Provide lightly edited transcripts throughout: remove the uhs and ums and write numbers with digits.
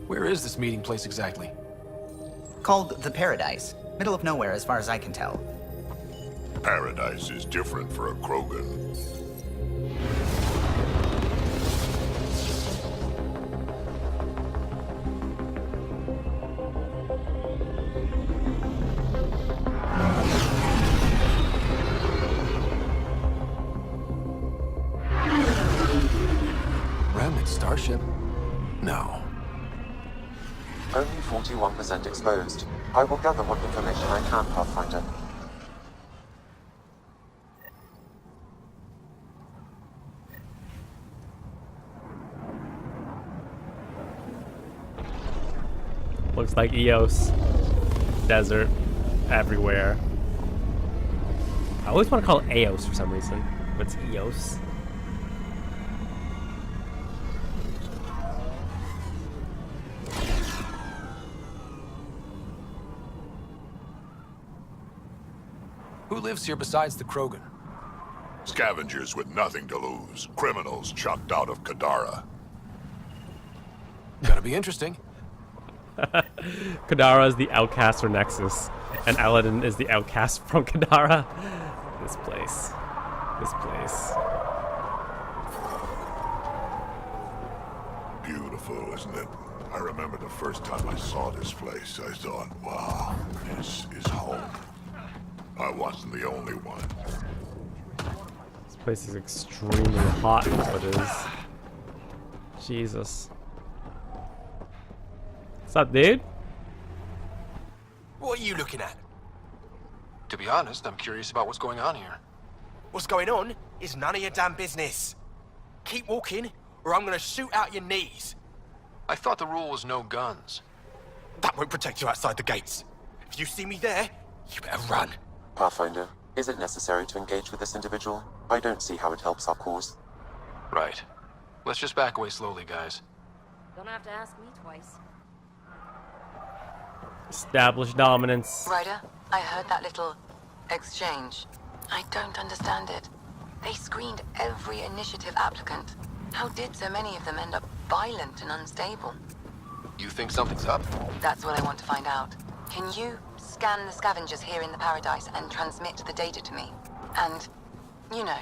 Where is this meeting place exactly? Called the Paradise. Middle of nowhere as far as I can tell. Paradise is different for a Krogan. Remnant starship? No. Only 41% exposed. I will gather what information I can, Pathfinder. Looks like Eos. Desert. Everywhere. I always want to call it Eos for some reason, but it's Eos. Who lives here besides the Krogan? Scavengers with nothing to lose. Criminals chucked out of Kadara. Gonna be interesting. Kadara is the outcast for Nexus, and ELAADAN is the outcast from Kadara. This place. This place. Beautiful, isn't it? I remember the first time I saw this place, I thought, wow, this is home. I wasn't the only one. This place is extremely hot, what it is. Jesus. What's up, dude? What are you looking at? To be honest, I'm curious about what's going on here. What's going on is none of your damn business. Keep walking, or I'm gonna shoot out your knees. I thought the rule was no guns. That won't protect you outside the gates. If you see me there, you better run. Pathfinder, is it necessary to engage with this individual? I don't see how it helps our cause. Right. Let's just back away slowly, guys. Don't have to ask me twice. Establish dominance. Ryder, I heard that little exchange. I don't understand it. They screened every initiative applicant. How did so many of them end up violent and unstable? You think something's up? That's what I want to find out. Can you scan the scavengers here in the Paradise and transmit the data to me? And, you know,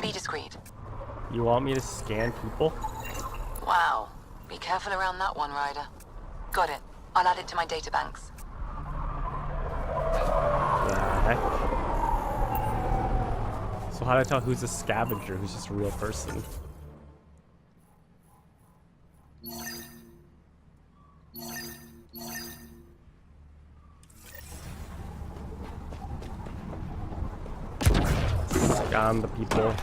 be discreet. You want me to scan people? Wow. Be careful around that one, Ryder. Got it. I'll add it to my databanks. The heck? So how do I tell who's a scavenger, who's just a real person? Scan the people.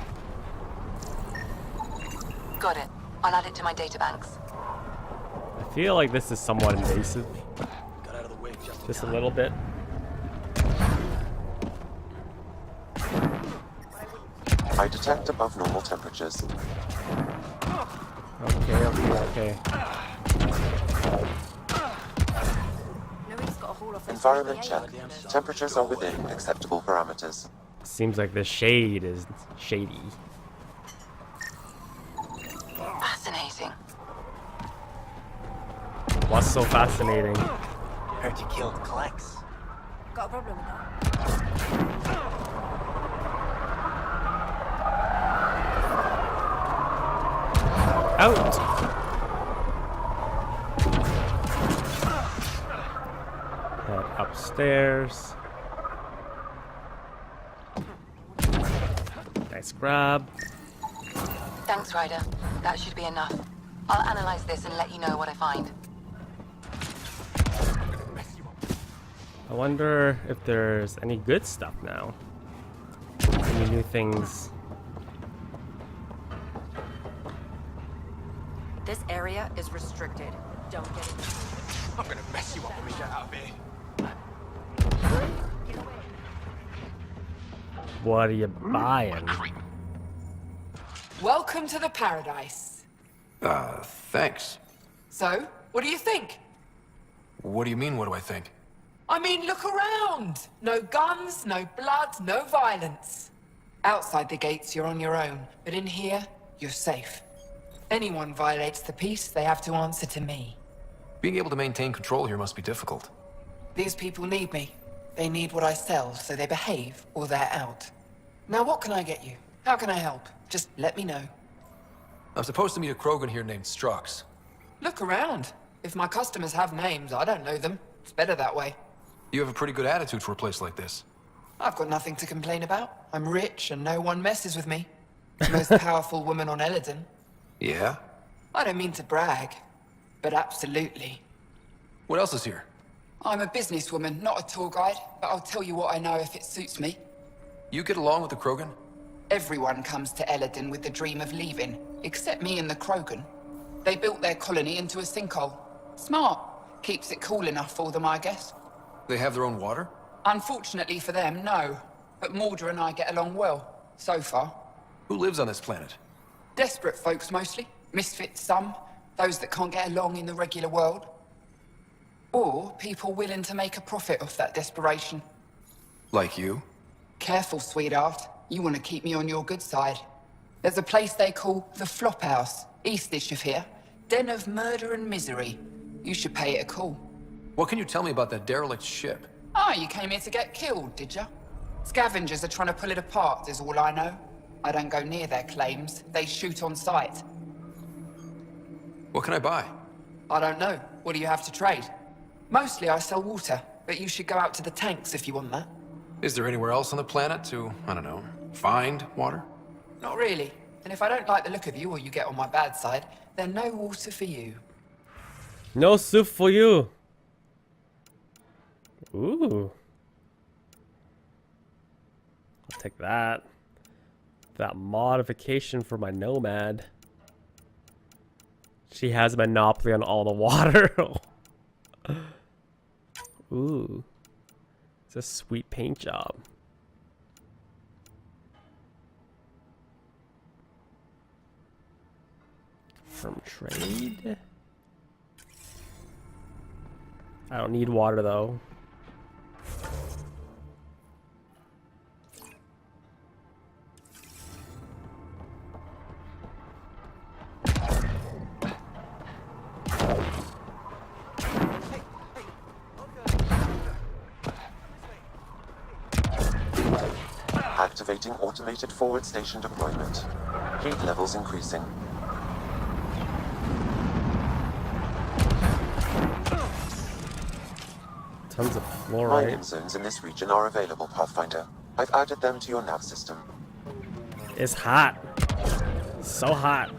Got it. I'll add it to my databanks. I feel like this is somewhat invasive. Got out of the way Just a little bit. I detect above normal temperatures. Okay. Nobody's got a haul off. Environment check. Temperatures are within acceptable parameters. Seems like the shade is shady. Fascinating. What's so fascinating? Heard you killed Klex. Got a problem with that? Out! Head upstairs. Nice grab. Thanks, Ryder. That should be enough. I'll analyze this and let you know what I find. I wonder if there's any good stuff now. Any new things. This area is restricted. Don't get it. I'm gonna mess you up when we get out of here. What are you buying? Welcome to the Paradise. Thanks. So, what do you think? What do you mean, what do I think? I mean, look around. No guns, no blood, no violence. Outside the gates, you're on your own. But in here, you're safe. Anyone violates the peace, they have to answer to me. Being able to maintain control here must be difficult. These people need me. They need what I sell, so they behave or they're out. Now what can I get you? How can I help? Just let me know. I'm supposed to meet a Krogan here named Strux. Look around. If my customers have names, I don't know them. It's better that way. You have a pretty good attitude for a place like this. I've got nothing to complain about. I'm rich and no one messes with me. Most powerful woman on ELAADAN. Yeah? I don't mean to brag, but absolutely. What else is here? I'm a businesswoman, not a tour guide, but I'll tell you what I know if it suits me. You get along with the Krogan? Everyone comes to ELAADAN with the dream of leaving, except me and the Krogan. They built their colony into a sinkhole. Smart. Keeps it cool enough for them, I guess. They have their own water? Unfortunately for them, no. But Mordor and I get along well, so far. Who lives on this planet? Desperate folks, mostly. Misfits, some. Those that can't get along in the regular world. Or people willing to make a profit off that desperation. Like you? Careful, sweetheart. You want to keep me on your good side. There's a place they call the Flop House, east-ish of here. Den of murder and misery. You should pay it a call. What can you tell me about that derelict ship? Ah, you came here to get killed, did ya? Scavengers are trying to pull it apart, is all I know. I don't go near their claims. They shoot on sight. What can I buy? I don't know. What do you have to trade? Mostly I sell water, but you should go out to the tanks if you want that. Is there anywhere else on the planet to, I don't know, find water? Not really. And if I don't like the look of you or you get on my bad side, then no water for you. No soup for you. Ooh. I'll take that. That modification for my Nomad. She has a monopoly on all the water. Ooh. It's a sweet paint job. From trade. I don't need water though. Activating automated forward station deployment. Heat levels increasing. Tons of fluoride. Mining zones in this region are available, Pathfinder. I've added them to your nav system. It's hot. So hot.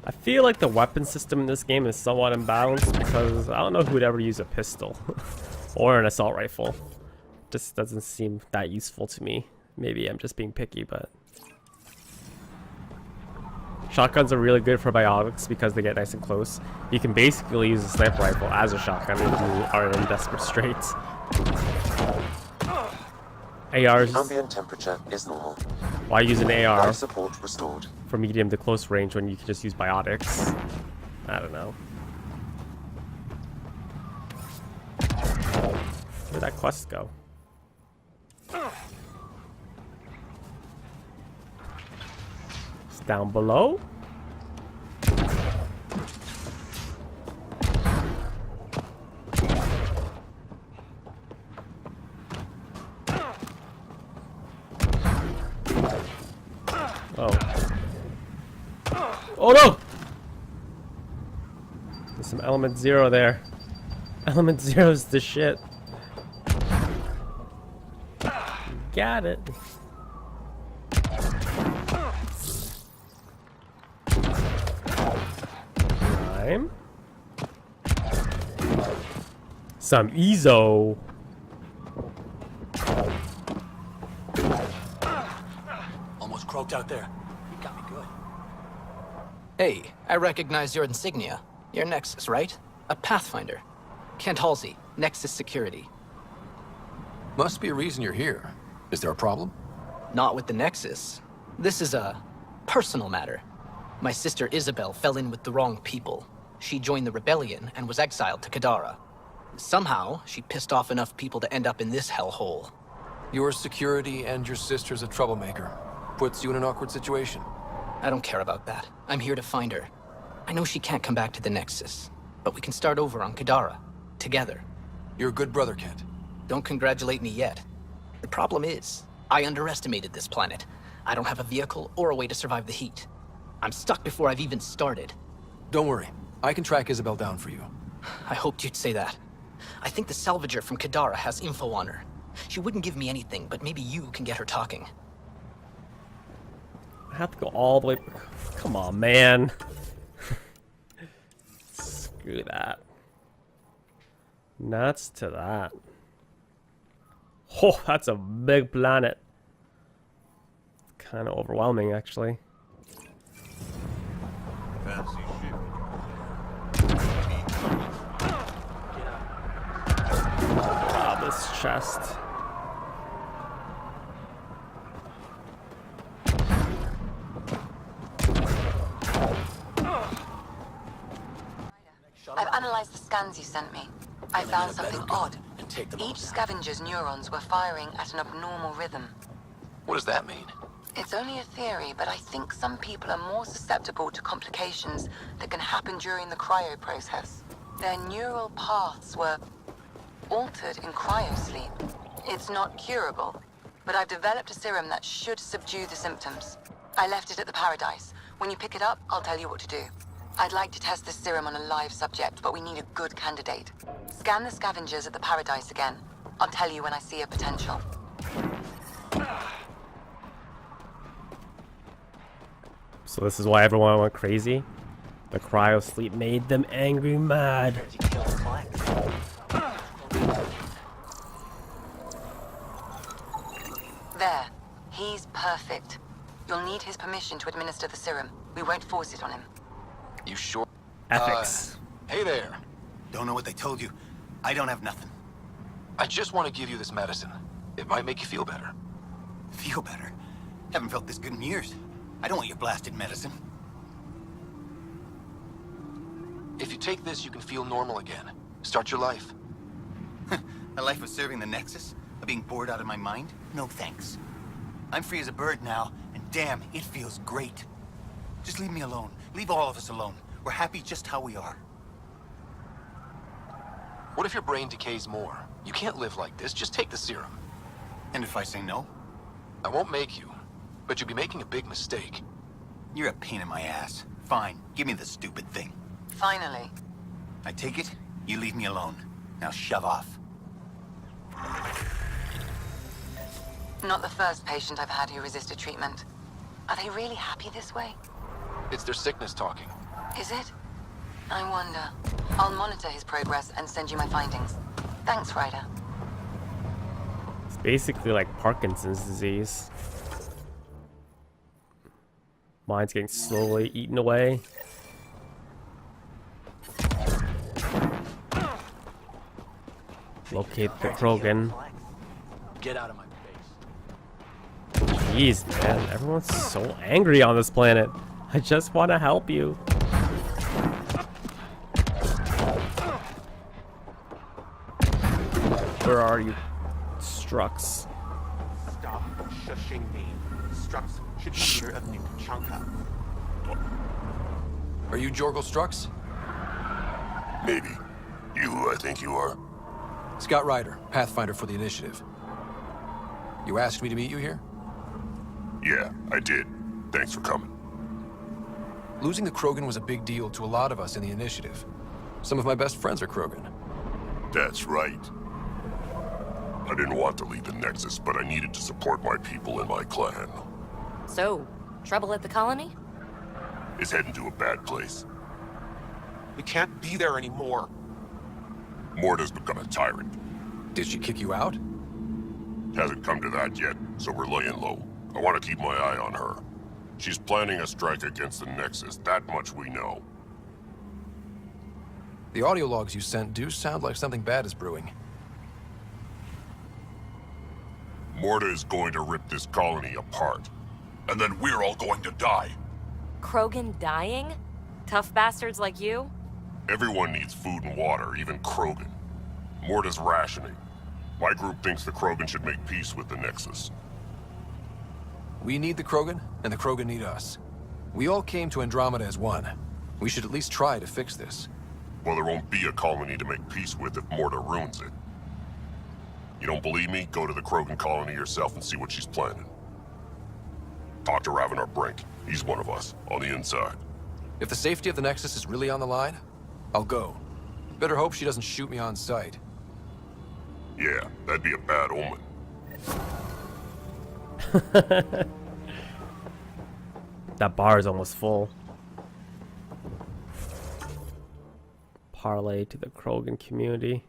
I feel like the weapon system in this game is somewhat imbalanced because I don't know who would ever use a pistol or an assault rifle. Just doesn't seem that useful to me. Maybe I'm just being picky, but shotguns are really good for biotics because they get nice and close. You can basically use a sniper rifle as a shotgun if you are in desperate straits. ARs. Ambient temperature is normal. Why use an AR Life support restored. for medium to close range when you can just use biotics? I don't know. Where'd that quest go? It's down below. Oh no! There's some element 0 there. Element 0's the shit. Got it. Time. Some Ezo. Almost croaked out there. You got me good. Hey, I recognize your insignia. You're Nexus, right? A Pathfinder. Kent Halsey, Nexus Security. Must be a reason you're here. Is there a problem? Not with the Nexus. This is a personal matter. My sister Isabel fell in with the wrong people. She joined the rebellion and was exiled to Kadara. Somehow, she pissed off enough people to end up in this hellhole. Your security and your sister's a troublemaker. Puts you in an awkward situation. I don't care about that. I'm here to find her. I know she can't come back to the Nexus, but we can start over on Kadara, together. You're a good brother, Kent. Don't congratulate me yet. The problem is, I underestimated this planet. I don't have a vehicle or a way to survive the heat. I'm stuck before I've even started. Don't worry. I can track Isabel down for you. I hoped you'd say that. I think the salvager from Kadara has info on her. She wouldn't give me anything, but maybe you can get her talking. I have to go all the way. Come on, man. Screw that. Nuts to that. Oh, that's a big planet. Kind of overwhelming, actually. Fancy shit. Wow, this chest. I've analyzed the scans you sent me. I found something odd. Each scavenger's neurons were firing at an abnormal rhythm. What does that mean? It's only a theory, but I think some people are more susceptible to complications that can happen during the cryo process. Their neural paths were altered in cryosleep. It's not curable, but I've developed a serum that should subdue the symptoms. I left it at the Paradise. When you pick it up, I'll tell you what to do. I'd like to test this serum on a live subject, but we need a good candidate. Scan the scavengers at the Paradise again. I'll tell you when I see a potential. So this is why everyone went crazy. The cryo sleep made them angry mad. There. He's perfect. You'll need his permission to administer the serum. We won't force it on him. You sure? Ethics. Hey there. Don't know what they told you. I don't have nothing. I just want to give you this medicine. It might make you feel better. Feel better? Haven't felt this good in years. I don't want your blasted medicine. If you take this, you can feel normal again. Start your life. A life of serving the Nexus? Of being bored out of my mind? No thanks. I'm free as a bird now, and damn, it feels great. Just leave me alone. Leave all of us alone. We're happy just how we are. What if your brain decays more? You can't live like this. Just take the serum. And if I say no? I won't make you, but you'll be making a big mistake. You're a pain in my ass. Fine, give me the stupid thing. Finally. I take it, you leave me alone. Now shove off. Not the first patient I've had who resisted treatment. Are they really happy this way? It's their sickness talking. Is it? I wonder. I'll monitor his progress and send you my findings. Thanks, Ryder. It's basically like Parkinson's disease. Mine's getting slowly eaten away. Locate the Krogan. Get out of my face. Jeez, man. Everyone's so angry on this planet. I just want to help you. Where are you, Strux? Stop shushing me. Strux should be leader of New Tachanka. Are you Jorgel Strux? Maybe. I think you are. Scott Ryder, Pathfinder for the Initiative. You asked me to meet you here? Yeah, I did. Thanks for coming. Losing the Krogan was a big deal to a lot of us in the Initiative. Some of my best friends are Krogan. That's right. I didn't want to leave the Nexus, but I needed to support my people and my clan. So, trouble at the colony? It's heading to a bad place. We can't be there anymore. Morta's become a tyrant. Did she kick you out? Hasn't come to that yet, so we're laying low. I want to keep my eye on her. She's planning a strike against the Nexus, that much we know. The audio logs you sent do sound like something bad is brewing. Morta is going to rip this colony apart. And then we're all going to die. Krogan dying? Tough bastards like you? Everyone needs food and water, even Krogan. Morta's rationing. My group thinks the Krogan should make peace with the Nexus. We need the Krogan, and the Krogan need us. We all came to Andromeda as one. We should at least try to fix this. Well, there won't be a colony to make peace with if Morta ruins it. You don't believe me? Go to the Krogan colony yourself and see what she's planning. Talk to Ravenar Brink. He's one of us, on the inside. If the safety of the Nexus is really on the line, I'll go. Better hope she doesn't shoot me on sight. Yeah, that'd be a bad omen. That bar is almost full. Parlay to the Krogan community.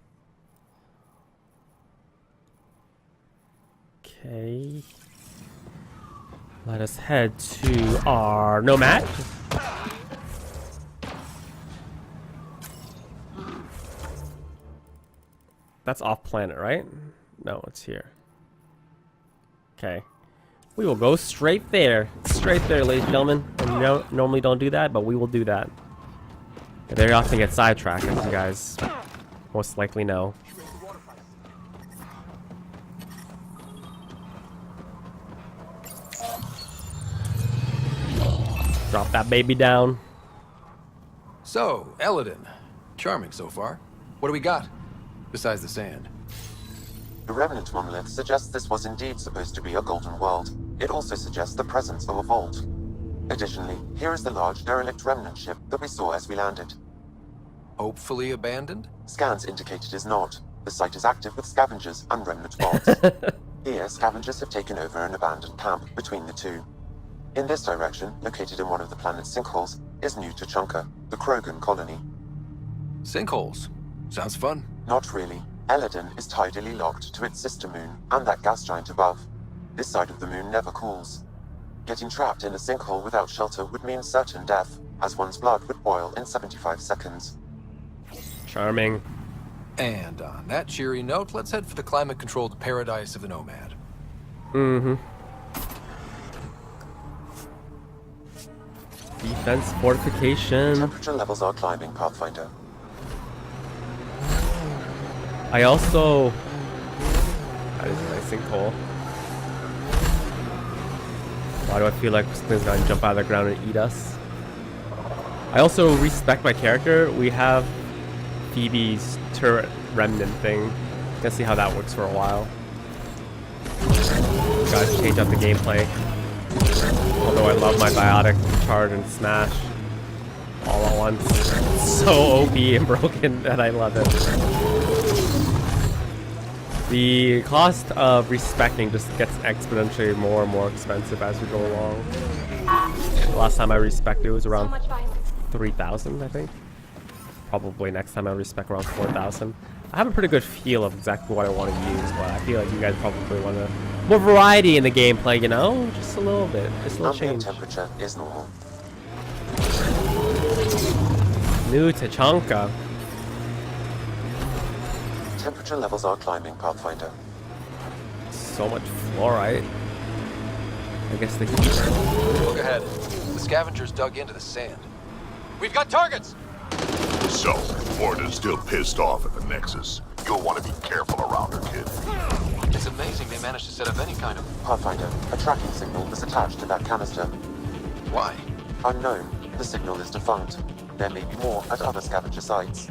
Okay. Let us head to our Nomad. That's off planet, right? No, it's here. Okay. We will go straight there. Straight there, ladies and gentlemen. And normally don't do that, but we will do that. Very often get sidetracked, as you guys most likely know. Drop that baby down. So, ELAADAN. Charming so far. What do we got? Besides the sand. The remnant monolith suggests this was indeed supposed to be a golden world. It also suggests the presence of a vault. Additionally, here is the large derelict remnant ship that we saw as we landed. Hopefully abandoned? Scans indicate it is not. The site is active with scavengers and remnant mods. Here, scavengers have taken over an abandoned camp between the two. In this direction, located in one of the planet's sinkholes, is New Tuchanka, the Krogan colony. Sinkholes. Sounds fun. Not really. ELAADAN is tidally locked to its sister moon and that gas giant above. This side of the moon never cools. Getting trapped in a sinkhole without shelter would mean certain death, as one's blood would boil in 75 seconds. Charming. And on that cheery note, let's head for the climate-controlled paradise of the Nomad. Mm-hmm. Defense fortification. Temperature levels are climbing, Pathfinder. I also... That is a nice sinkhole. Why do I feel like something's gonna jump out of the ground and eat us? I also respect my character. We have Phoebe's turret remnant thing. Gonna see how that works for a while. Gotta change up the gameplay. Although I love my biotic charge and smash all at once. It's so OP and broken that I love it. The cost of respecting just gets exponentially more and more expensive as we go along. The last time I respected was around 3,000, I think. Probably next time I respec around 4,000. I have a pretty good feel of exactly what I want to use, but I feel like you guys probably want more variety in the gameplay, you know? Just a little bit, just a little change. Temperature is normal. New Tuchanka. Temperature levels are climbing, Pathfinder. So much fluorite. I guess the heat. Look ahead. The scavengers dug into the sand. We've got targets! So, Morta's still pissed off at the Nexus. You'll want to be careful around her, kid. It's amazing they managed to set up any kind of... Pathfinder, a tracking signal was attached to that canister. Why? Unknown. The signal is defunct. There may be more at other scavenger sites.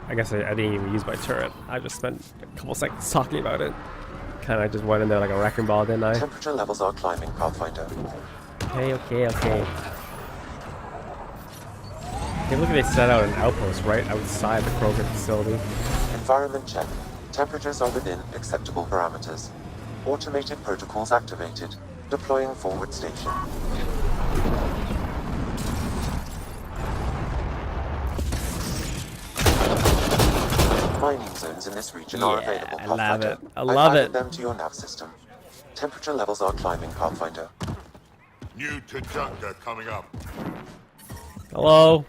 I guess I didn't even use my turret. I just spent a couple seconds talking about it. Kind of just went in there like a wrecking ball, didn't I? Temperature levels are climbing, Pathfinder. Okay. Okay, look at they set out an outpost right outside the Krogan facility. Environment check. Temperatures are within acceptable parameters. Automated protocols activated. Deploying forward station. Mining zones in this region are available, I love Pathfinder. it. I love I've added it. them to your nav system. Temperature levels are climbing, Pathfinder. New Tuchanka coming up. Hello.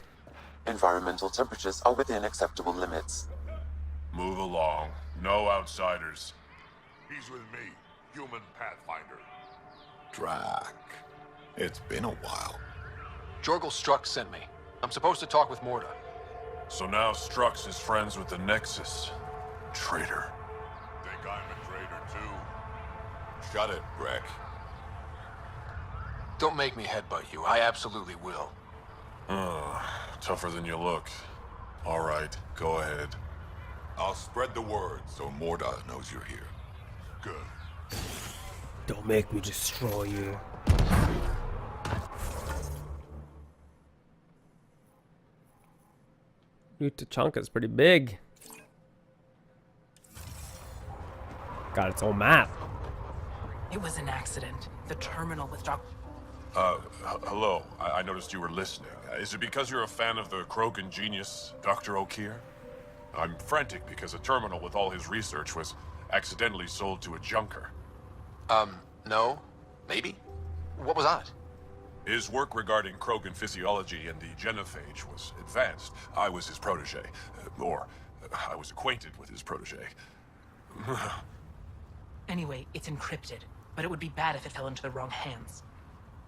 Environmental temperatures are within acceptable limits. Move along. No outsiders. He's with me, human Pathfinder. Drac. It's been a while. Jorgel Strux sent me. I'm supposed to talk with Morda. So now Strux is friends with the Nexus. Traitor. Think I'm a traitor too? Shut it, Greg. Don't make me headbutt you. I absolutely will. Tougher than you look. All right, go ahead. I'll spread the word so Morda knows you're here. Good. Don't make me destroy you. New Tachanka's pretty big. Got its own map. It was an accident. The terminal with Hello. I noticed you were listening. Is it because you're a fan of the Krogan genius, Dr. O'Keir? I'm frantic because a terminal with all his research was accidentally sold to a junker. No. Maybe? What was on it? His work regarding Krogan physiology and the genophage was advanced. I was his protege. Or, I was acquainted with his protege. Anyway, it's encrypted, but it would be bad if it fell into the wrong hands.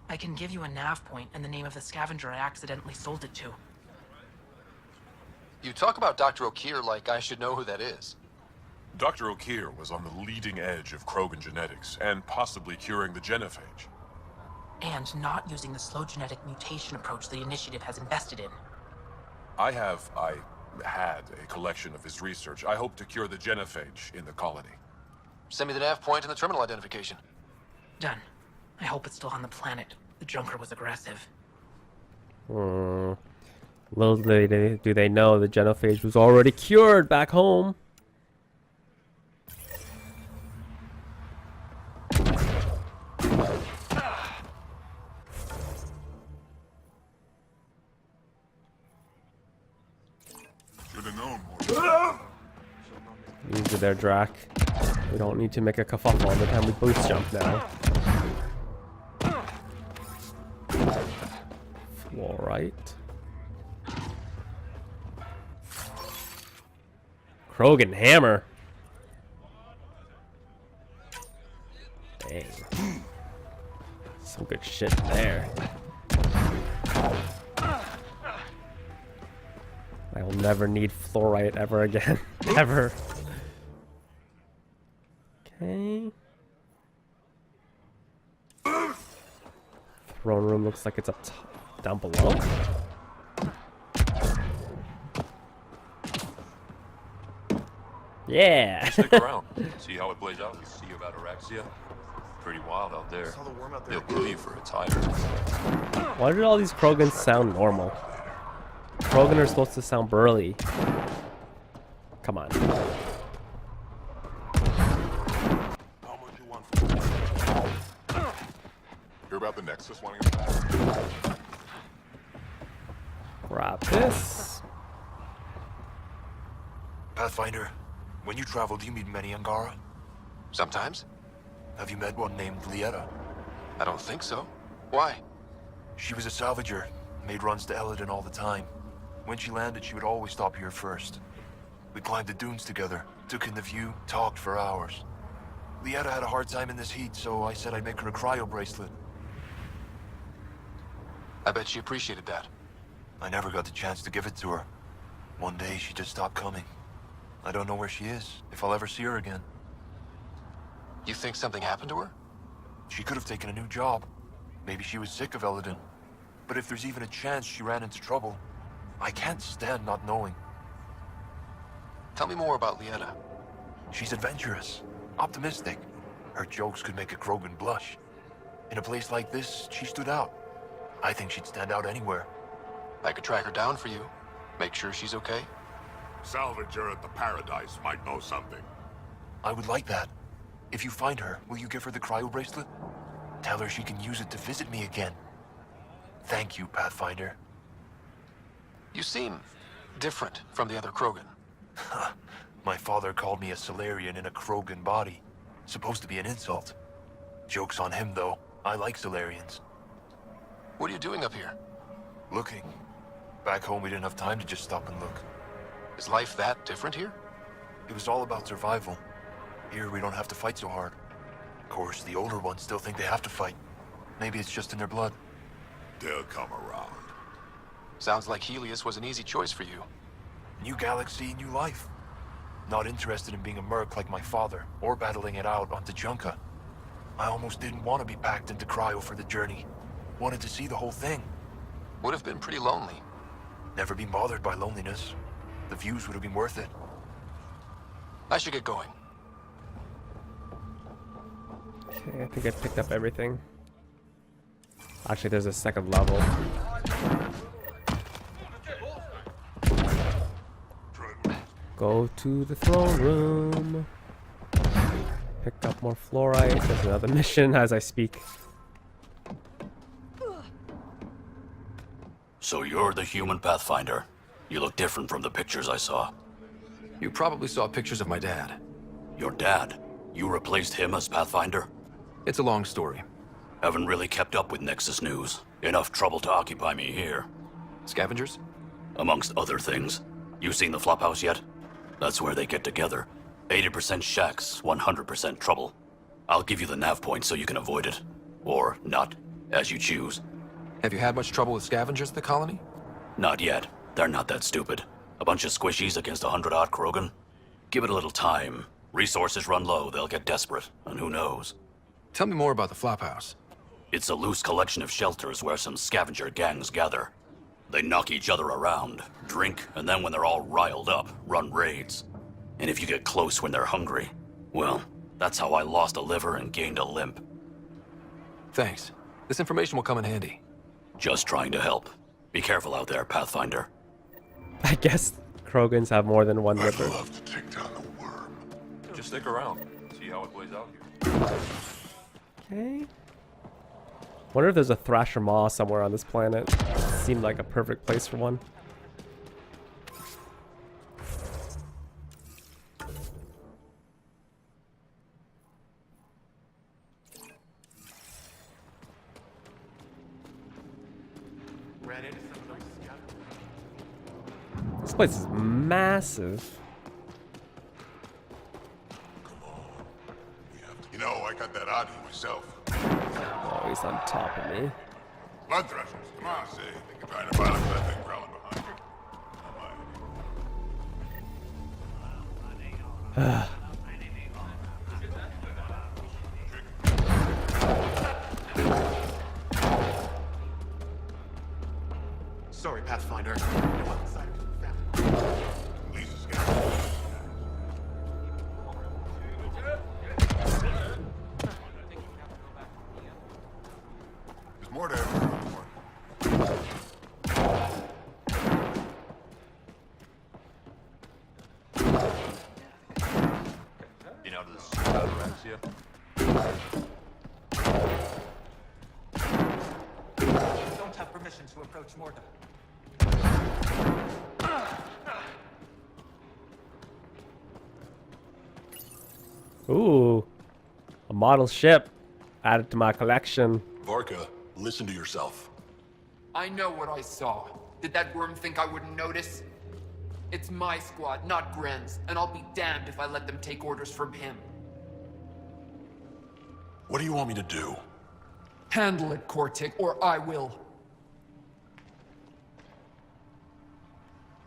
I can give you a nav point and the name of the scavenger I accidentally sold it to. You talk about Dr. O'Keir like I should know who that is. Dr. O'Keir was on the leading edge of Krogan genetics, and possibly curing the genophage. And not using the slow genetic mutation approach the Initiative has invested in. I had a collection of his research. I hope to cure the genophage in the colony. Send me the nav point and the terminal identification. Done. I hope it's still on the planet. The junker was aggressive. Little do they know the genophage was already cured back home. Should have known more. Easy there, Drac. We don't need to make a kerfuffle every time we boost jump now. Alright. Krogan hammer. Dang. Some good shit there. I will never need fluorite ever again. Ever. Okay. Throne room looks like it's up down below. Yeah. Stick around. See how it plays out. You see about Araxia? Pretty wild out there. They'll kill you for a tire. Why did all these Krogans sound normal? Krogan are supposed to sound burly. Come on. Hear about the Nexus wanting us back? Grab this. Pathfinder, when you travel, do you meet many Angara? Sometimes. Have you met one named ELAADAN? I don't think so. Why? She was a salvager, made runs to ELAADAN all the time. When she landed, she would always stop here first. We climbed the dunes together, took in the view, talked for hours. ELAADAN had a hard time in this heat, so I said I'd make her a cryo bracelet. I bet she appreciated that. I never got the chance to give it to her. One day, she just stopped coming. I don't know where she is, if I'll ever see her again. You think something happened to her? She could have taken a new job. Maybe she was sick of ELAADAN. But if there's even a chance she ran into trouble, I can't stand not knowing. Tell me more about ELAADAN. She's adventurous, optimistic. Her jokes could make a Krogan blush. In a place like this, she stood out. I think she'd stand out anywhere. I could track her down for you. Make sure she's okay. Salvager at the Paradise might know something. I would like that. If you find her, will you give her the cryo bracelet? Tell her she can use it to visit me again. Thank you, Pathfinder. You seem different from the other Krogan. My father called me a Solarian in a Krogan body. Supposed to be an insult. Joke's on him, though. I like Solarians. What are you doing up here? Looking. Back home, we didn't have time to just stop and look. Is life that different here? It was all about survival. Here, we don't have to fight so hard. Of course, the older ones still think they have to fight. Maybe it's just in their blood. They'll come around. Sounds like Helios was an easy choice for you. New galaxy, new life. Not interested in being a merc like my father, or battling it out on Tajunka. I almost didn't want to be packed into cryo for the journey. Wanted to see the whole thing. Would have been pretty lonely. Never been bothered by loneliness. The views would have been worth it. I should get going. Okay, I think I picked up everything. Actually, there's a second level. Go to the throne room. Pick up more fluorite. There's another mission as I speak. So you're the human Pathfinder. You look different from the pictures I saw. You probably saw pictures of my dad. Your dad? You replaced him as Pathfinder? It's a long story. Haven't really kept up with Nexus news. Enough trouble to occupy me here. Scavengers? Amongst other things. You seen the Flophouse yet? That's where they get together. 80% shacks, 100% trouble. I'll give you the nav point so you can avoid it. Or not, as you choose. Have you had much trouble with scavengers at the colony? Not yet. They're not that stupid. A bunch of squishies against 100-odd Krogan? Give it a little time. Resources run low, they'll get desperate, and who knows? Tell me more about the Flophouse. It's a loose collection of shelters where some scavenger gangs gather. They knock each other around, drink, and then when they're all riled up, run raids. And if you get close when they're hungry, well, that's how I lost a liver and gained a limp. Thanks. This information will come in handy. Just trying to help. Be careful out there, Pathfinder. I guess Krogans have more than one liver. I'd love to take down the worm. Just stick around. See how it plays out here. Okay. Wonder if there's a Thrasher Maw somewhere on this planet. Seemed like a perfect place for one. This place is massive. You know, I got that oddity myself. Oh, he's on top of me. Blood threshers, come on, say. Think you're trying to bottom that thing crawling behind you. Sorry, Pathfinder. There's more to every report. Been out of the sea about Araxia? You don't have permission to approach Morta. Ooh, a model ship added to my collection. Varka, listen to yourself. I know what I saw. Did that worm think I wouldn't notice? It's my squad, not Gren's, and I'll be damned if I let them take orders from him. What do you want me to do? Handle it, Kortik, or I will.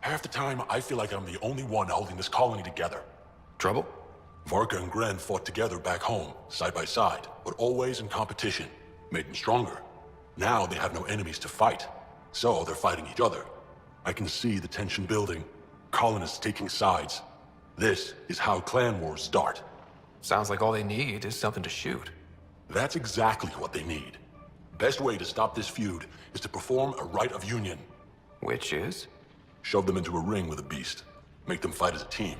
Half the time, I feel like I'm the only one holding this colony together. Trouble? Varka and Gren fought together back home, side by side, but always in competition. Made them stronger. Now they have no enemies to fight, so they're fighting each other. I can see the tension building, colonists taking sides. This is how clan wars start. Sounds like all they need is something to shoot. That's exactly what they need. Best way to stop this feud is to perform a rite of union. Which is? Shove them into a ring with a beast. Make them fight as a team.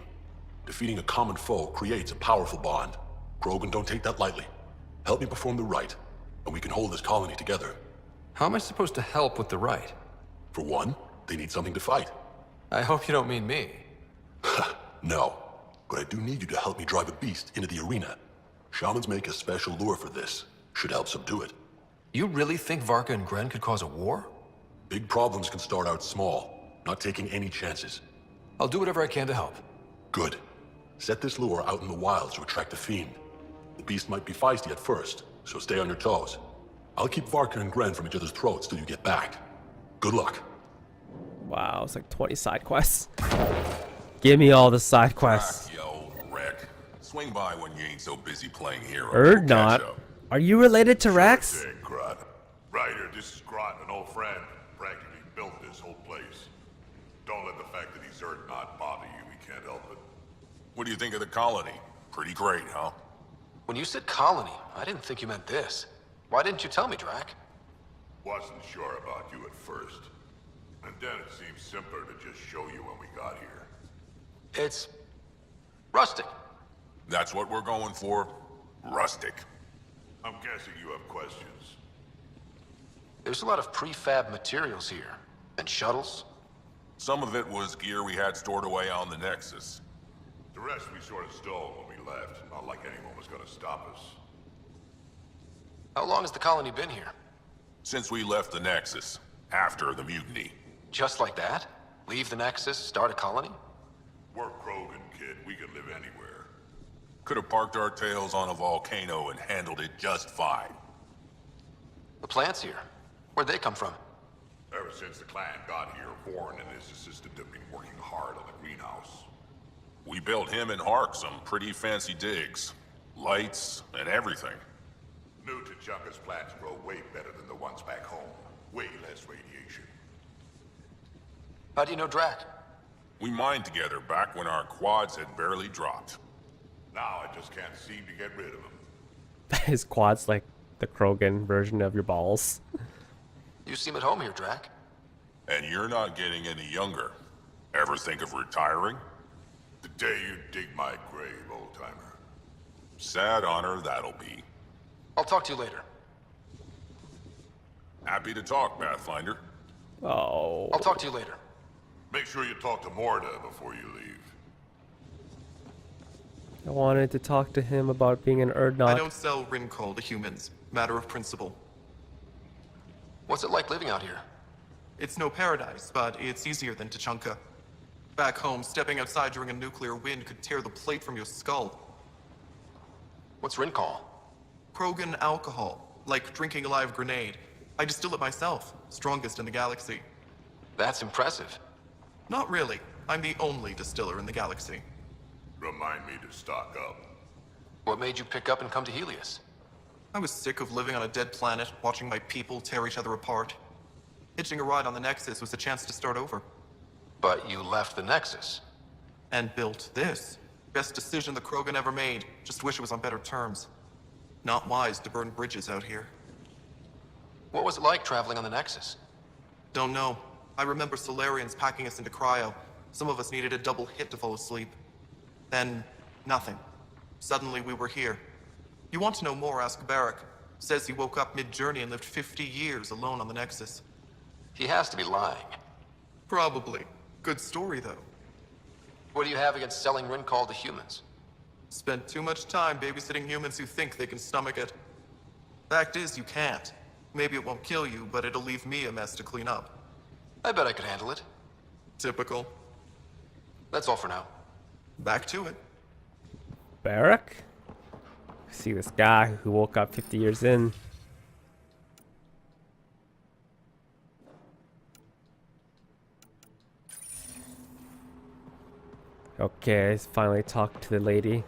Defeating a common foe creates a powerful bond. Krogan don't take that lightly. Help me perform the rite, and we can hold this colony together. How am I supposed to help with the rite? For one, they need something to fight. I hope you don't mean me. No, but I do need you to help me drive a beast into the arena. Shamans make a special lure for this. Should help subdue it. You really think Varka and Gren could cause a war? Big problems can start out small, not taking any chances. I'll do whatever I can to help. Good. Set this lure out in the wilds to attract the fiend. The beast might be feisty at first, so stay on your toes. I'll keep Varka and Gren from each other's throats till you get back. Good luck. Wow, it's like 20 side quests. Give me all the side quests. Yo, Wreck. Swing by when you ain't so busy playing hero. Erdnot? Are you related to Rex? Sure thing, Grot. Ryder, this is Grot, an old friend. Practically built this whole place. Don't let the fact that he's Erdnot bother you. We can't help it. What do you think of the colony? Pretty great, huh? When you said colony, I didn't think you meant this. Why didn't you tell me, Drac? Wasn't sure about you at first. And then it seemed simpler to just show you when we got here. It's rustic. That's what we're going for? Rustic. I'm guessing you have questions. There's a lot of prefab materials here. And shuttles. Some of it was gear we had stored away on the Nexus. The rest we sort of stole when we left. Not like anyone was gonna stop us. How long has the colony been here? Since we left the Nexus. After the mutiny. Just like that? Leave the Nexus, start a colony? We're Krogan, kid. We can live anywhere. Could have parked our tails on a volcano and handled it just fine. The plants here. Where'd they come from? Ever since the clan got here, Warren and his assistant have been working hard on the greenhouse. We built him and Hark some pretty fancy digs. Lights and everything. New Tuchanka's plants grow way better than the ones back home. Way less radiation. How do you know Drac? We mined together back when our quads had barely dropped. Now I just can't seem to get rid of them. His quad's like the Krogan version of your balls. You seem at home here, Drac. And you're not getting any younger. Ever think of retiring? The day you dig my grave, old-timer. Sad honor that'll be. I'll talk to you later. Happy to talk, Pathfinder. Oh. I'll talk to you later. Make sure you talk to Morda before you leave. I wanted to talk to him about being an Erdnot. I don't sell Rincol to humans. Matter of principle. What's it like living out here? It's no paradise, but it's easier than Tuchanka. Back home, stepping outside during a nuclear wind could tear the plate from your skull. What's Rincol? Krogan alcohol, like drinking a live grenade. I distill it myself, strongest in the galaxy. That's impressive. Not really. I'm the only distiller in the galaxy. Remind me to stock up. What made you pick up and come to Helios? I was sick of living on a dead planet, watching my people tear each other apart. Hitching a ride on the Nexus was a chance to start over. But you left the Nexus. And built this. Best decision the Krogan ever made. Just wish it was on better terms. Not wise to burn bridges out here. What was it like traveling on the Nexus? Don't know. I remember Solarians packing us into cryo. Some of us needed a double hit to fall asleep. Then, nothing. Suddenly we were here. You want to know more, ask Barrack. Says he woke up mid-journey and lived 50 years alone on the Nexus. He has to be lying. Probably. Good story, though. What do you have against selling Rincol to humans? Spent too much time babysitting humans who think they can stomach it. Fact is, you can't. Maybe it won't kill you, but it'll leave me a mess to clean up. I bet I could handle it. Typical. That's all for now. Back to it. Barrack? See this guy who woke up 50 years in. Okay, let's finally talk to the lady.